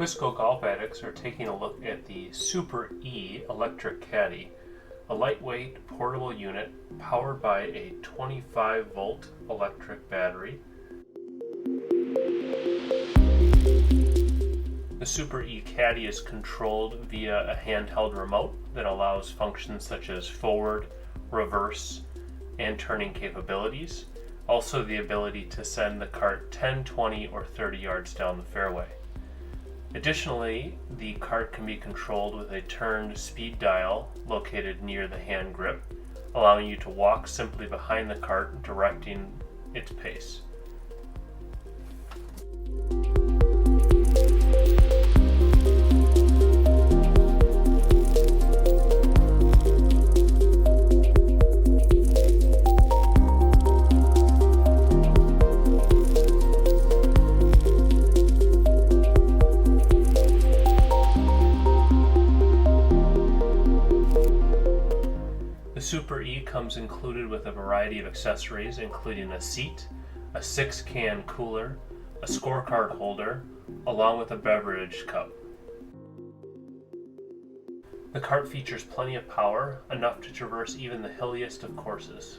Wisco golf addicts are taking a look at the Super E electric caddy, a lightweight portable unit powered by a 25-volt electric battery. The Super E Caddy is controlled via a handheld remote that allows functions such as forward, reverse, and turning capabilities. Also the ability to send the cart 10, 20, or 30 yards down the fairway. Additionally, the cart can be controlled with a turned speed dial located near the hand grip, allowing you to walk simply behind the cart, directing its pace. The Super E comes included with a variety of accessories, including a seat, a 6-can cooler, a scorecard holder, along with a beverage cup. The cart features plenty of power, enough to traverse even the hilliest of courses.